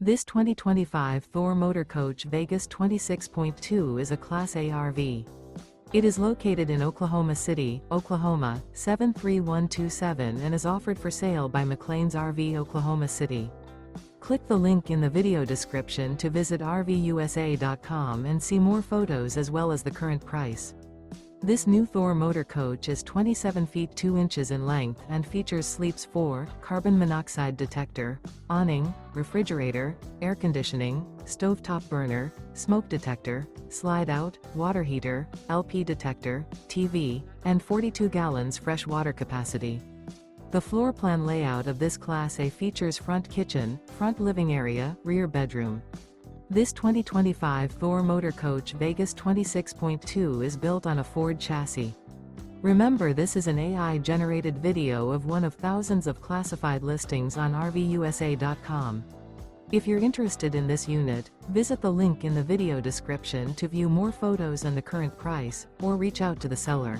This 2025 Thor Motor Coach Vegas 26.2 is a Class A RV. It is located in Oklahoma City, Oklahoma, 73127 and is offered for sale by McClain's RV Oklahoma City. Click the link in the video description to visit RVUSA.com and see more photos as well as the current price. This new Thor Motor Coach is 27 feet 2 inches in length and features Sleep's 4, carbon monoxide detector, awning, refrigerator, air conditioning, stovetop burner, smoke detector, slide-out, water heater, LP detector, TV, and 42 gallons fresh water capacity. The floor plan layout of this Class A features front kitchen, front living area, rear bedroom. This 2025 Thor Motor Coach Vegas 26.2 is built on a Ford chassis. Remember, this is an AI-generated video of one of thousands of classified listings on RVUSA.com. If you're interested in this unit, visit the link in the video description to view more photos and the current price, or reach out to the seller.